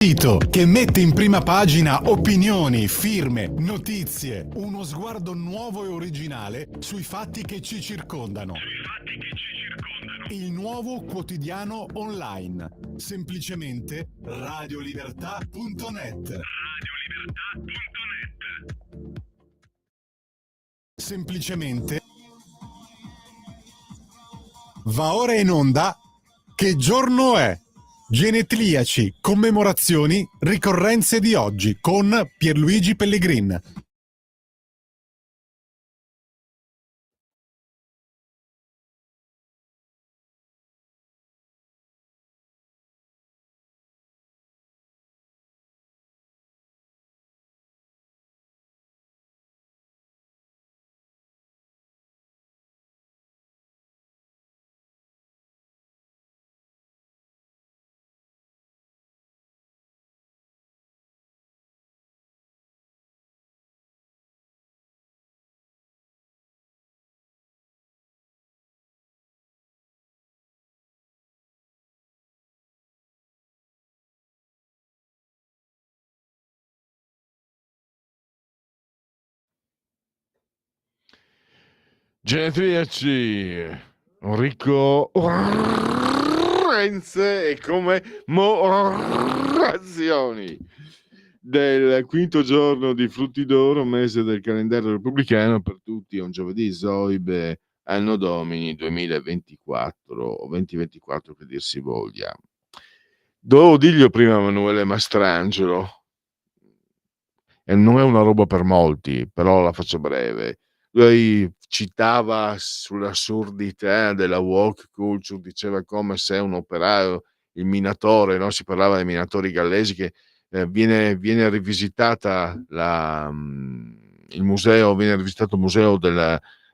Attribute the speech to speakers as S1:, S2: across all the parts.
S1: Sito che mette in prima pagina opinioni, firme, notizie, uno sguardo nuovo e originale sui fatti che ci circondano. Il nuovo quotidiano online. Semplicemente radiolibertà.net. Semplicemente va ora in onda. Che giorno è? Genetriaci, commemorazioni, ricorrenze di oggi con Pierluigi Pellegrin.
S2: Genetriaci, ricorrenze e commemorazioni del quinto giorno di Frutti d'Oro, mese del calendario repubblicano. Per tutti è un giovedì Zoibe, anno domini 2024 o 2024 che dir si voglia. Dovevo dirglielo prima a Emanuele Mastrangelo, e non è una roba per molti, però la faccio breve. Lui citava sull'assurdità della woke culture, diceva come se un operaio, il minatore, no? Si parlava dei minatori gallesi, che viene rivisitata il museo, viene rivisitato il museo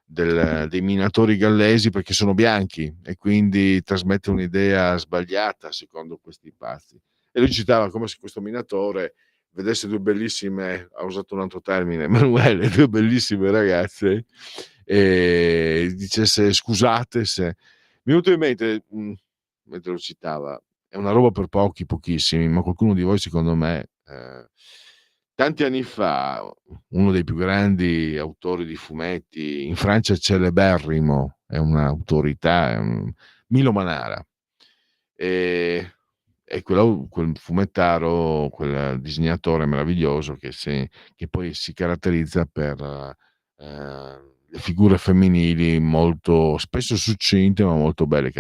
S2: dei minatori gallesi perché sono bianchi e quindi trasmette un'idea sbagliata secondo questi pazzi. E lui citava come se questo minatore vedesse due bellissime, ha usato un altro termine, Emanuele, due bellissime ragazze, e dicesse scusate se... Mi è venuto in mente, mentre lo citava, è una roba per pochi, pochissimi, ma qualcuno di voi secondo me, tanti anni fa, uno dei più grandi autori di fumetti, in Francia è celeberrimo, è un'autorità, Milo Manara. E quel fumettaro, quel disegnatore meraviglioso che poi si caratterizza per le figure femminili molto spesso succinte ma molto belle.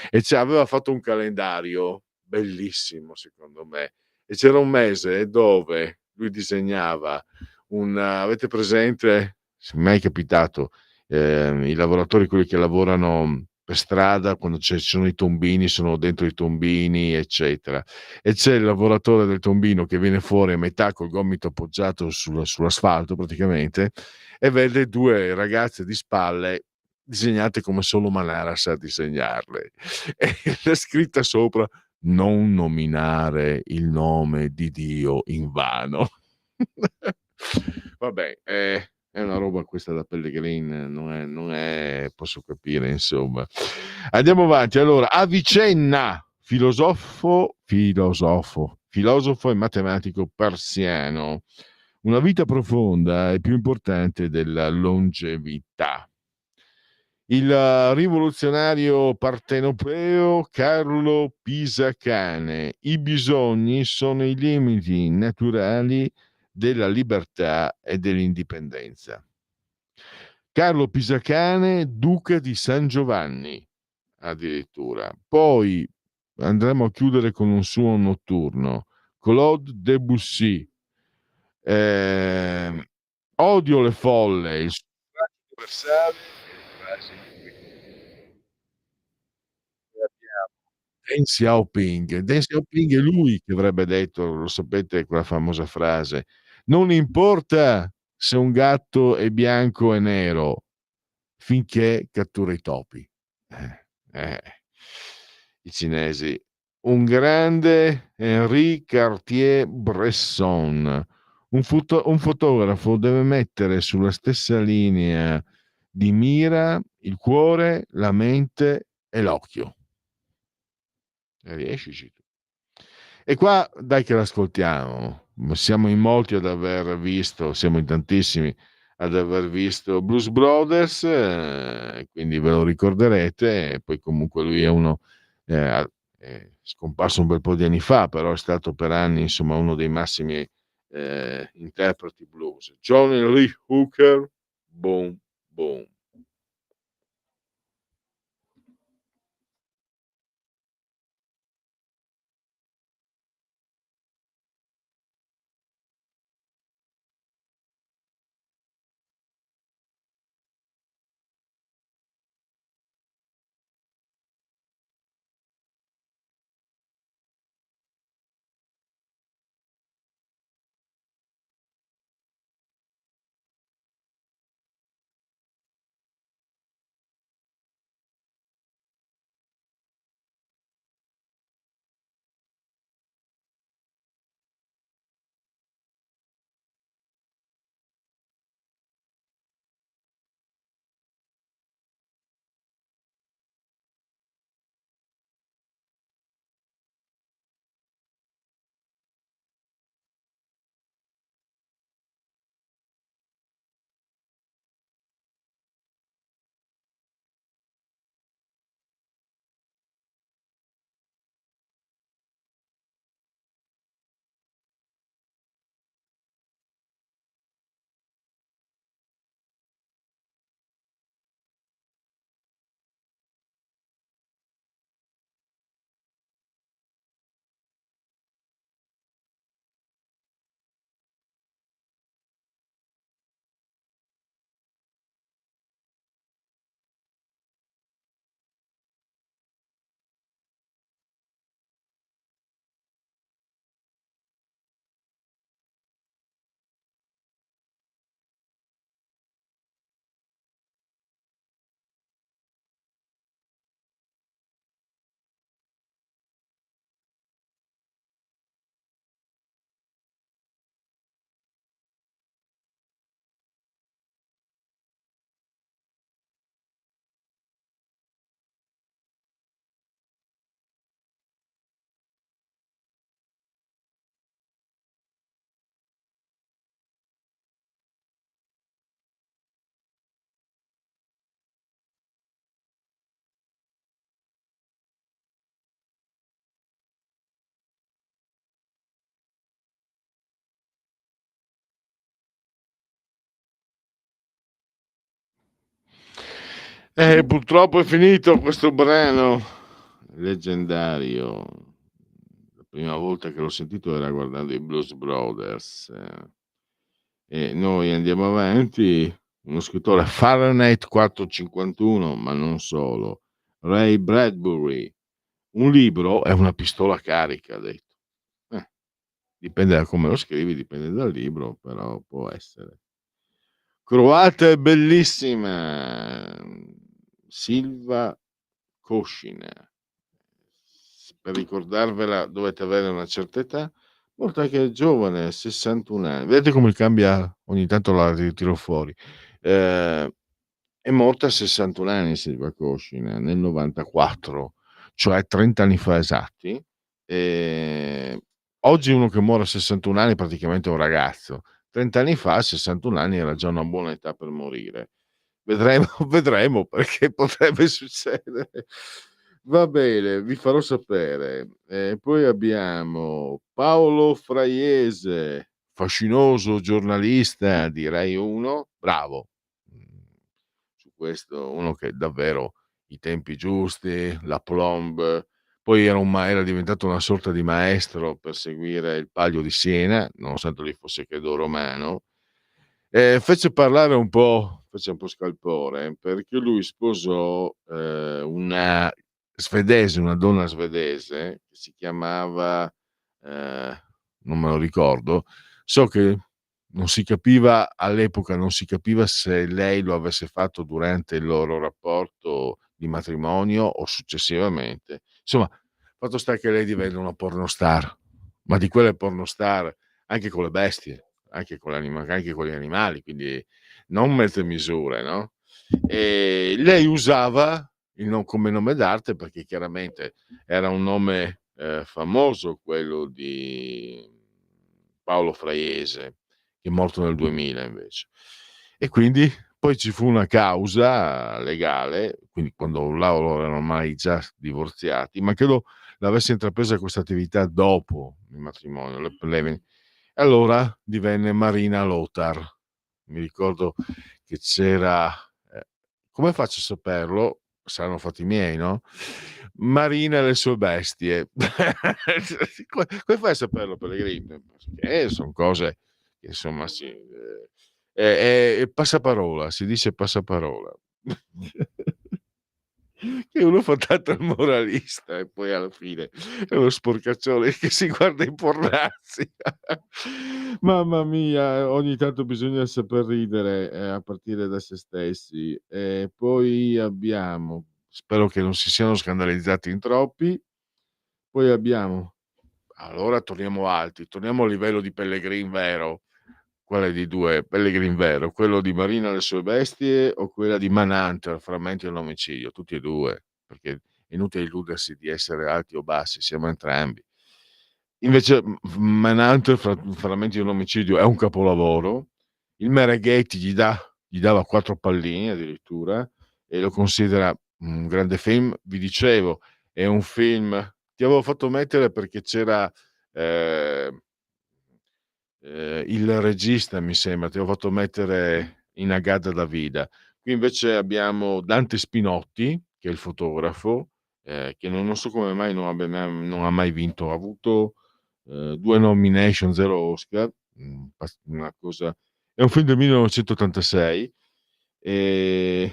S2: E aveva fatto un calendario bellissimo secondo me, e c'era un mese dove lui disegnava avete presente, se mai è capitato, i lavoratori, quelli che lavorano per strada, quando ci sono i tombini, sono dentro i tombini, eccetera. E c'è il lavoratore del tombino che viene fuori a metà col gomito appoggiato sull'asfalto praticamente, e vede due ragazze di spalle disegnate come solo Manara sa disegnarle. E c'è scritta sopra: non nominare il nome di Dio in vano. Vabbè, è una roba questa da Pellegrin, non è, posso capire, insomma. Andiamo avanti. Allora, Avicenna, filosofo e matematico persiano. Una vita profonda è più importante della longevità. Il rivoluzionario partenopeo Carlo Pisacane. I bisogni sono i limiti naturali della libertà e dell'indipendenza. Carlo Pisacane, duca di San Giovanni, addirittura. Poi andremo a chiudere con un suo notturno. Claude Debussy. Odio le folle, il suffragio universale e le frasi Deng Xiaoping. Deng Xiaoping è lui che avrebbe detto, lo sapete, quella famosa frase: non importa se un gatto è bianco e nero, finché cattura i topi. Eh, I cinesi. Un grande Henri Cartier-Bresson. Un fotografo deve mettere sulla stessa linea di mira il cuore, la mente e l'occhio. Riescici tu. E qua dai che l'ascoltiamo. Siamo in molti ad aver visto, siamo in tantissimi ad aver visto Blues Brothers, quindi ve lo ricorderete. E poi comunque lui è uno, è scomparso un bel po' di anni fa, però è stato per anni insomma uno dei massimi interpreti blues. Johnny Lee Hooker, boom, boom. Purtroppo è finito questo brano leggendario. La prima volta che l'ho sentito era guardando i Blues Brothers, e noi andiamo avanti. Uno scrittore Fahrenheit 451, ma non solo, Ray Bradbury. Un libro è una pistola carica, ha detto. Dipende da come lo scrivi, dipende dal libro, però può essere. Croata è bellissima, Silva Koshina. Per ricordarvela dovete avere una certa età, molto anche giovane, 61 anni. Vedete come cambia, ogni tanto la ritiro fuori. Ehm, è morta a 61 anni Silva Koshina, nel '94, cioè 30 anni fa esatti. Ehm, oggi uno che muore a 61 anni è praticamente un ragazzo. 30 anni fa, a 61 anni, era già una buona età per morire. Vedremo, vedremo perché potrebbe succedere. Va bene, vi farò sapere. Poi abbiamo Paolo Fraiese, fascinoso giornalista di Rai 1, bravo. Mhmm, su questo uno che davvero i tempi giusti, l'aplomb, poi era diventato una sorta di maestro per seguire il Palio di Siena, nonostante lui fosse credo romano. Fece un po' scalpore, perché lui sposò, una svedese, una donna svedese che si chiamava, ehm, non me lo ricordo. So che non si capiva all'epoca, non si capiva se lei lo avesse fatto durante il loro rapporto di matrimonio o successivamente. Insomma, fatto sta che lei diventa una pornostar, ma di quelle pornostar anche con le bestie, anche con gli animali, quindi non mezze misure, no, lei usava il come nome d'arte perché chiaramente era un nome, famoso, quello di Paolo Fraiese, che è morto nel 2000 invece. E quindi poi ci fu una causa legale, quindi quando loro erano ormai già divorziati, ma credo l'avesse intrapresa questa attività dopo il matrimonio, e allora divenne Marina Lothar. Mi ricordo che c'era, ehm, come faccio a saperlo? Saranno fatti miei, no, Marina e le sue bestie. Come fai a saperlo, Pellegrini? Perché son cose che insomma è passaparola, si dice passaparola. Che uno fa tanto il moralista e poi alla fine è uno sporcaccione che si guarda i porrazzi. Mamma mia, ogni tanto bisogna saper ridere, a partire da se stessi. E poi abbiamo, spero che non si siano scandalizzati in troppi, poi abbiamo, allora torniamo alti, torniamo al livello di Pellegrin vero. Quale di 2? Pellegrin vero, quello di Marina e le sue bestie o quella di Manhunter, Frammenti di un omicidio? Tutti e 2, perché è inutile illudersi di essere alti o bassi, siamo entrambi. Invece Manhunter, Frammenti di un omicidio è un capolavoro. Il Mereghetti gli dava 4 palline addirittura e lo considera un grande film. Vi dicevo, è un film, ti avevo fatto mettere perché c'era, ehm il regista mi sembra, ti avevo fatto mettere Inagada Davida. Qui invece abbiamo Dante Spinotti, che è il fotografo, che non so come mai non ha mai vinto. Ha avuto, 2 nomination, 0 Oscar, una cosa, è un film del 1986, ehm,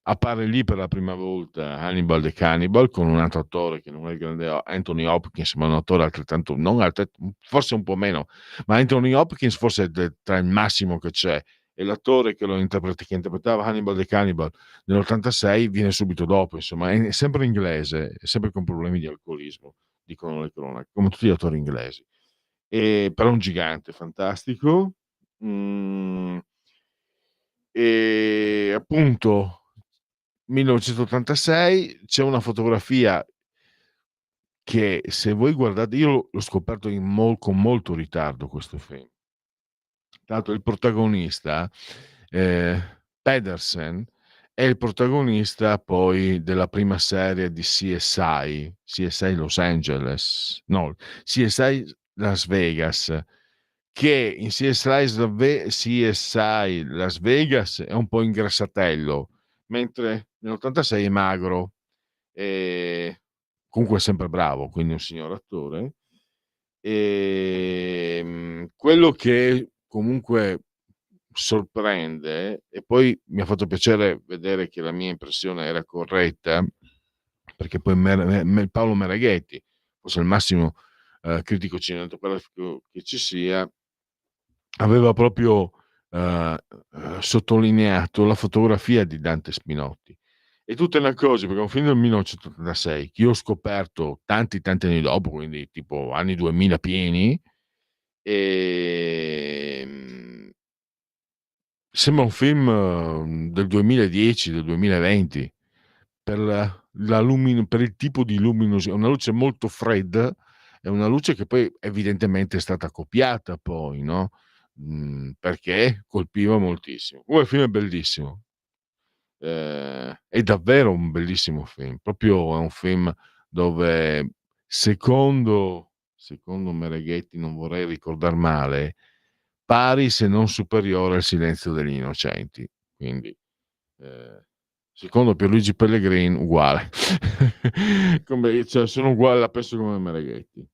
S2: appare lì per la prima volta Hannibal the Cannibal con un altro attore che non è il grande Anthony Hopkins, ma un attore altrettanto, non altret forse un po' meno, ma Anthony Hopkins forse è tra il massimo che c'è, e l'attore che interpretava Hannibal the Cannibal nell'86 viene subito dopo, insomma è sempre inglese, è sempre con problemi di alcolismo, dicono le cronache, come tutti gli attori inglesi. Però è un gigante fantastico. Mhmm, appunto 1986 c'è una fotografia che, se voi guardate, io l'ho scoperto con molto ritardo questo film. Tra l'altro il protagonista, Pedersen, è il protagonista poi della prima serie di CSI Los Angeles, no, CSI Las Vegas, che in CSI Las Vegas è un po' ingrassatello, mentre nell'86 è magro. Ehm, Comunque è sempre bravo, quindi un signor attore. Quello che comunque sorprende, e poi mi ha fatto piacere vedere che la mia impressione era corretta, perché poi Paolo Mereghetti, forse il massimo, critico cinematografico che ci sia, aveva proprio, sottolineato la fotografia di Dante Spinotti. E tutte le cose, perché è un film del 1986 che io ho scoperto tanti anni dopo, quindi tipo anni 2000 pieni, ehm, sembra un film, del 2010, del 2020, per per il tipo di è una luce molto fredda, è una luce che poi evidentemente è stata copiata poi, no, perché colpiva moltissimo. Comunque il film è bellissimo. È davvero un bellissimo film, proprio è un film dove, secondo Mereghetti, non vorrei ricordar male, pari se non superiore al Silenzio degli innocenti. Quindi, ehm, secondo Pierluigi Pellegrin uguale. Come, cioè sono uguale, la penso come Mereghetti.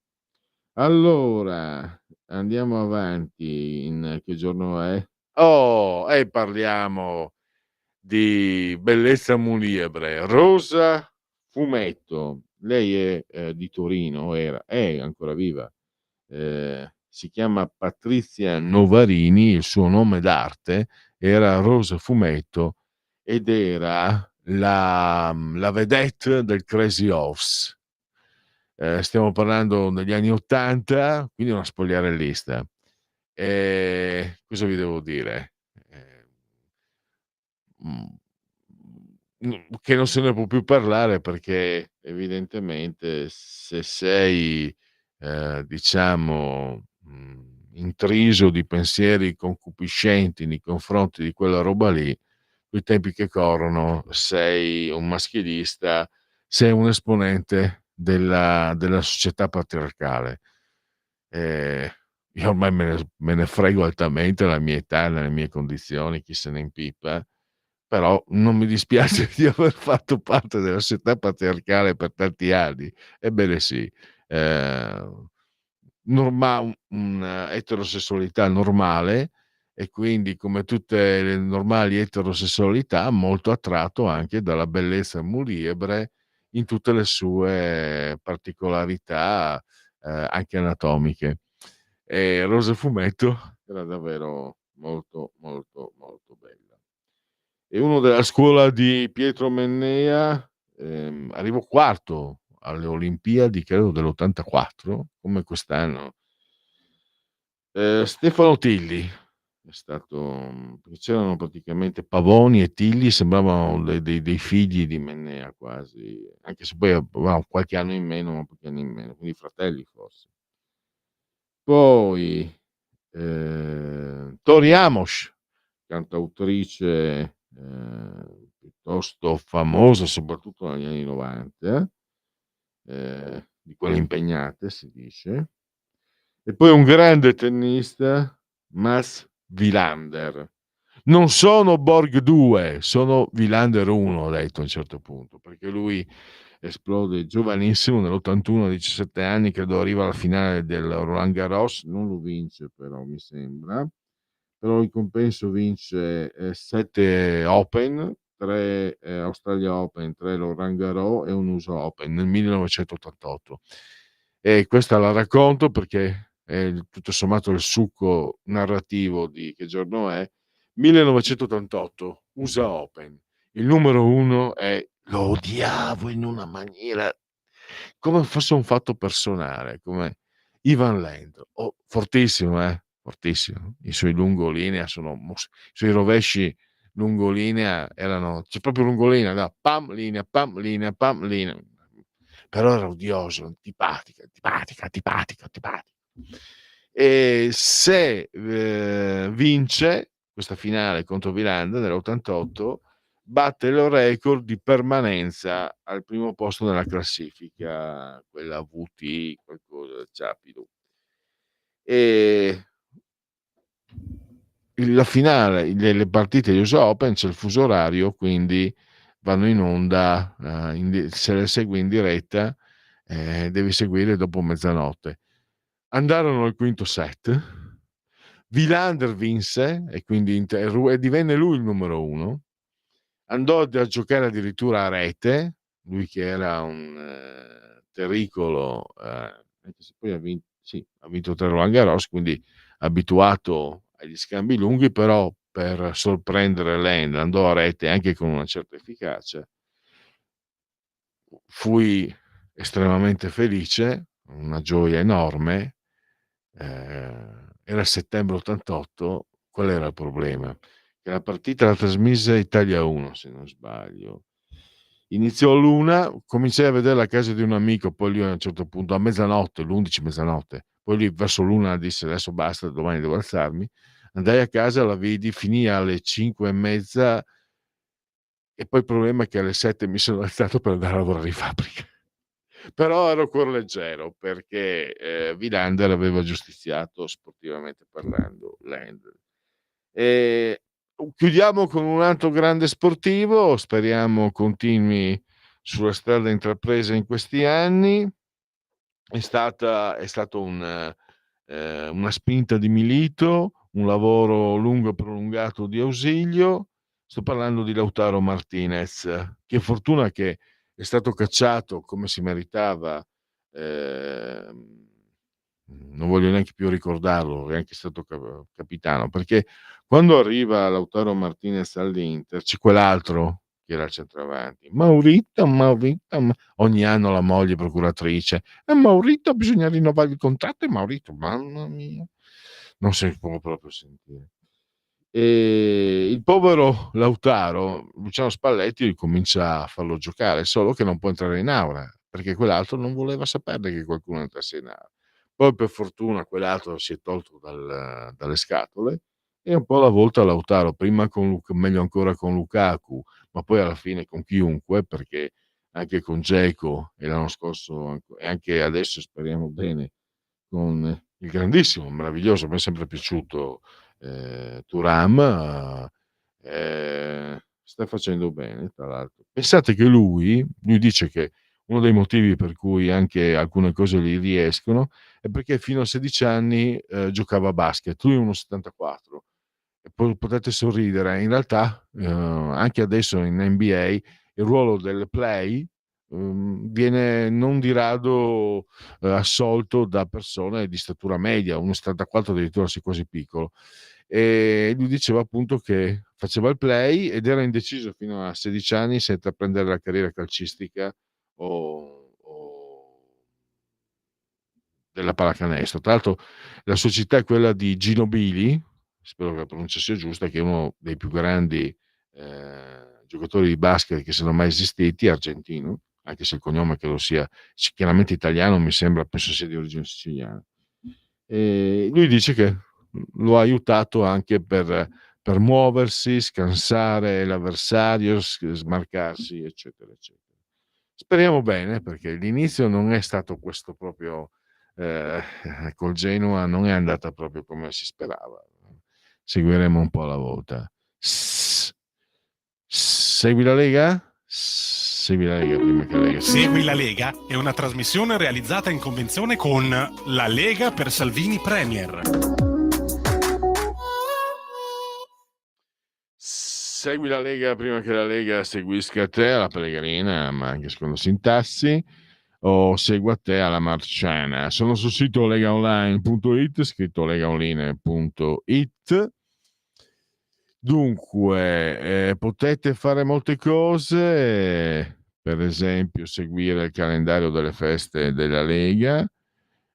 S2: Allora, andiamo avanti. In che giorno è? Oh, e parliamo di bellezza muliebre, Rosa Fumetto. Lei è, di Torino, è ancora viva. Si chiama Patrizia Novarini, il suo nome d'arte era Rosa Fumetto ed era la vedette del Crazy Horse. Stiamo parlando degli anni '80, quindi una spogliarellista. Cosa vi devo dire? Mhmm, che non se ne può più parlare perché evidentemente se sei, diciamo, intriso di pensieri concupiscenti nei confronti di quella roba lì, coi tempi che corrono sei un maschilista, sei un esponente della società patriarcale. Ehm, io ormai me ne frego altamente della mia età, nelle mie condizioni, chi se ne impippa, però non mi dispiace di aver fatto parte della società patriarcale per tanti anni. Ebbene sì, ehm, eterosessualità normale e quindi come tutte le normali eterosessualità molto attratto anche dalla bellezza muliebre in tutte le sue particolarità, anche anatomiche. E Rosa e Fumetto era davvero molto, molto, molto bella. E uno della scuola di Pietro Mennea, arrivò quarto alle Olimpiadi, credo dell'84, come quest'anno. Stefano Tilli è stato perché c'erano praticamente Pavoni e Tilli, sembravano dei figli di Mennea quasi, anche se poi avevano qualche anno in meno, ma pochi anni in meno, quindi fratelli forse. Poi, Tori Amos, cantautrice, piuttosto famosa soprattutto negli anni '90, di quelle impegnate si dice. E poi un grande tennista, Mats Wilander. Non sono Borg 2, sono Wilander 1, ho detto a un certo punto, perché lui esplode giovanissimo nell'81 a 17 anni, credo arriva alla finale del Roland Garros, non lo vince però mi sembra, però in compenso vince 7 Open, 3 Australia Open, 3 Roland Garros e un USA Open nel 1988. E questa la racconto perché è tutto sommato il succo narrativo di Che giorno è. 1988, USA Open. Il numero 1 lo odiavo in una maniera come fosse un fatto personale, come Ivan Lendl, fortissimo, fortissimo. I suoi lungolinea i suoi rovesci lungolinea erano proprio lungolinea, da pam, linea, pam, linea, pam, linea. Però era odioso, antipatica, antipatica, antipatica, antipatica. E se, vince questa finale contro Wilander nell'88, batte il record di permanenza al primo posto nella classifica, quella VT qualcosa, Ciapido. E la finale, le partite di USA Open c'è il fuso orario, quindi vanno in onda, se le segui in diretta, devi seguire dopo mezzanotte. Andarono al quinto set, Wilander vinse e quindi e divenne lui il numero 1. Andò a giocare addirittura a rete, lui che era un terricolo, anche se poi ha vinto 3 Roland Garros, quindi abituato agli scambi lunghi, però per sorprendere Land andò a rete anche con una certa efficacia. Fui estremamente felice, una gioia enorme. Era settembre '88, qual era il problema? Che la partita la trasmise Italia 1 se non sbaglio. Iniziò l'1, cominciai a vederla a casa di un amico, poi lui a un certo punto a mezzanotte, l'11 mezzanotte, poi lui verso l'1 disse: "Adesso basta, domani devo alzarmi". Andai a casa, la vidi, finì alle 5 e mezza e poi il problema è che alle 7 mi sono alzato per andare a lavorare in fabbrica. Però ero a cuor leggero perché, Wilander aveva giustiziato sportivamente parlando Land. Ehm, chiudiamo con un altro grande sportivo, speriamo continui sulla strada intrapresa in questi anni. È stato una spinta di Milito, un lavoro lungo e prolungato di Ausilio. Sto parlando di Lautaro Martinez. Che fortuna che è stato cacciato come si meritava, ehm, non voglio neanche più ricordarlo, è anche stato capitano, perché quando arriva Lautaro Martinez all'Inter c'è quell'altro che era il centravanti, ogni anno la moglie procuratrice: "E Maurito bisogna rinnovargli il contratto e Maurito", mamma mia, non si può proprio sentire. E il povero Lautaro, Luciano Spalletti, comincia a farlo giocare, solo che non può entrare in aula, perché quell'altro non voleva sapere che qualcuno entrasse in aula. Poi per fortuna quell'altro si è tolto dalle scatole e un po' alla volta Lautaro, prima meglio ancora con Lukaku, ma poi alla fine con chiunque, perché anche con Dzeko e l'anno scorso e anche adesso speriamo bene con il grandissimo, meraviglioso, a me è sempre piaciuto Thuram, sta facendo bene tra l'altro. Pensate che lui dice che uno dei motivi per cui anche alcune cose gli riescono è perché fino a 16 anni giocava a basket, lui è 1,74 e potete sorridere, in realtà anche adesso in NBA il ruolo del play viene non di rado assolto da persone di statura media, 1,74 addirittura sei quasi piccolo. E lui diceva appunto che faceva il play ed era indeciso fino a 16 anni se intraprendere la carriera calcistica o della pallacanestro. Tra l'altro la sua città è quella di Ginobili, spero che la pronuncia sia giusta, che è uno dei più grandi giocatori di basket che siano mai esistiti, argentino, anche se il cognome credo sia chiaramente italiano, mi sembra, penso sia di origine siciliana. E lui dice che lo ha aiutato anche per muoversi, scansare l'avversario, smarcarsi, eccetera, eccetera. Speriamo bene, perché l'inizio non è stato questo proprio, col Genoa non è andata proprio come si sperava. Seguiremo un po' alla volta. Segui la Lega? Segui la Lega prima che la Lega.
S1: Segui la Lega è una trasmissione realizzata in convenzione con La Lega per Salvini Premier.
S2: Segui la Lega prima che la Lega seguisca te alla Pellegrina, ma anche secondo sintassi, o segua te alla Marciana. Sono sul sito legaonline.it, scritto legaonline.it. Dunque, potete fare molte cose, per esempio seguire il calendario delle feste della Lega,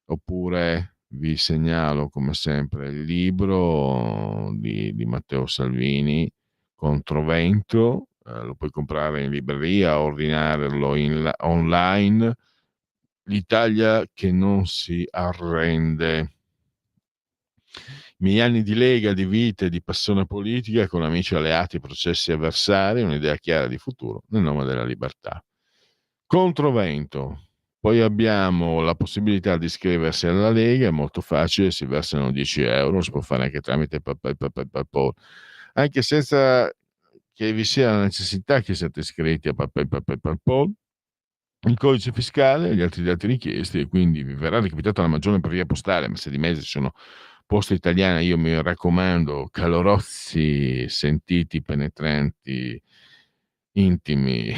S2: oppure vi segnalo come sempre il libro di Matteo Salvini, Controvento, lo puoi comprare in libreria, ordinarlo online. L'Italia che non si arrende. I miei anni di lega, di vita e di passione politica con amici alleati, processi avversari, un'idea chiara di futuro nel nome della libertà. Controvento. Poi abbiamo la possibilità di iscriversi alla Lega, è molto facile, si versano 10 euro, si può fare anche tramite PayPal, anche senza che vi sia la necessità che siate iscritti a PayPal. Il codice fiscale e gli altri dati richiesti, e quindi vi verrà recapitata la maggiore per via postale, ma se di mezzo ci sono poste italiane, io mi raccomando, calorosi, sentiti, penetranti, intimi,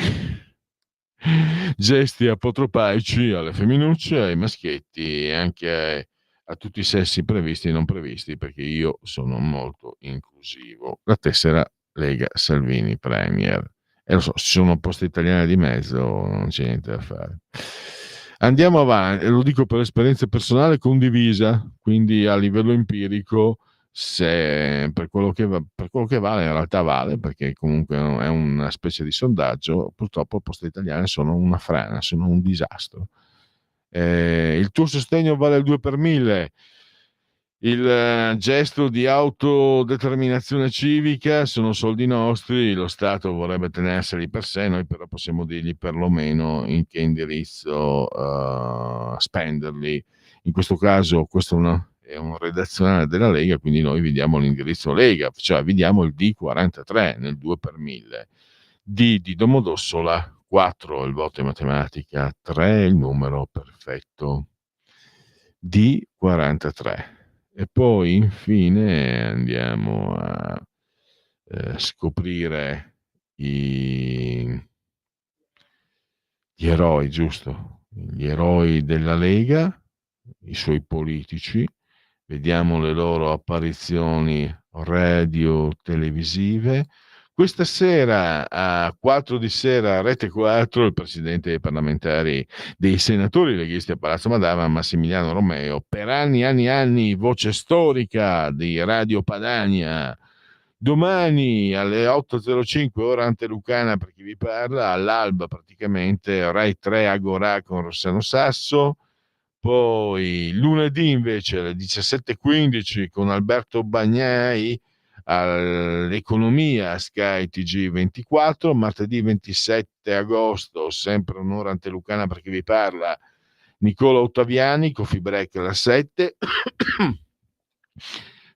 S2: gesti apotropaici alle femminucce, ai maschietti e anche a tutti i sessi previsti e non previsti, perché io sono molto inclusivo. La tessera Lega Salvini Premier. E lo so, ci sono poste italiane di mezzo, non c'è niente da fare. Andiamo avanti, e lo dico per esperienza personale condivisa, quindi a livello empirico, se per quello che vale, in realtà vale, perché comunque è una specie di sondaggio, purtroppo poste italiane sono una frana, sono un disastro. Il tuo sostegno vale il 2 per 1000. Il gesto di autodeterminazione civica sono soldi nostri, lo Stato vorrebbe tenerseli per sé, noi però possiamo dirgli perlomeno in che indirizzo spenderli. In questo caso questo è un redazionale della Lega, quindi noi vi diamo l'indirizzo Lega, cioè vi diamo il D43 nel 2 per 1000. D di Domodossola, 4 il voto in matematica, 3 il numero perfetto. D43. E poi infine andiamo a scoprire gli eroi, giusto? Gli eroi della Lega, i suoi politici, vediamo le loro apparizioni radio-televisive. Questa sera a 4 di sera, Rete 4, il presidente dei parlamentari, dei senatori leghisti a Palazzo Madama, Massimiliano Romeo, per anni, voce storica di Radio Padania, Domani alle 8.05 ora antelucana per chi vi parla, all'alba praticamente Rai 3 Agorà con Rossano Sasso, poi lunedì invece alle 17.15 con Alberto Bagnai all'Economia Sky TG24, martedì 27 agosto sempre un'ora antelucana per chi vi parla Nicola Ottaviani, Coffee Break alla 7.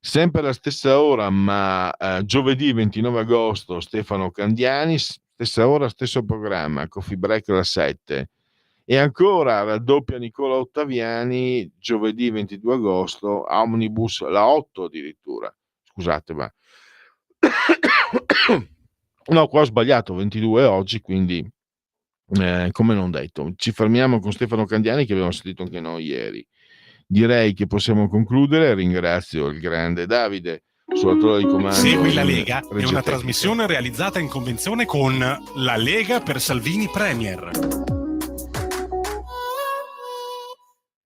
S2: Sempre alla stessa ora, ma giovedì 29 agosto Stefano Candiani, stessa ora, stesso programma, Coffee Break alla 7. E ancora raddoppia Nicola Ottaviani, giovedì 22 agosto, Omnibus, la 8 addirittura. Scusate, ma... no, qua ho sbagliato, 22 oggi, quindi come non detto. Ci fermiamo con Stefano Candiani che abbiamo sentito anche noi ieri. Direi che possiamo concludere. Ringrazio il grande Davide, sull'attore di comando.
S1: Segui la Lega è
S2: regia
S1: una
S2: tecnica.
S1: trasmissione realizzata in convenzione con La Lega per Salvini Premier.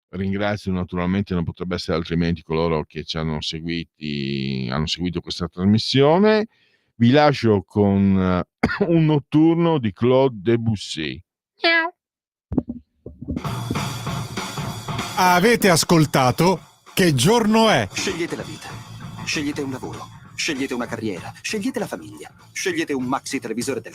S2: Ringrazio naturalmente, non potrebbe essere altrimenti, coloro che ci hanno seguito questa trasmissione. Vi lascio con un notturno di Claude Debussy.
S1: Avete ascoltato Che giorno è?
S3: Scegliete la vita, scegliete un lavoro, scegliete una carriera, scegliete la famiglia, scegliete un maxi televisore del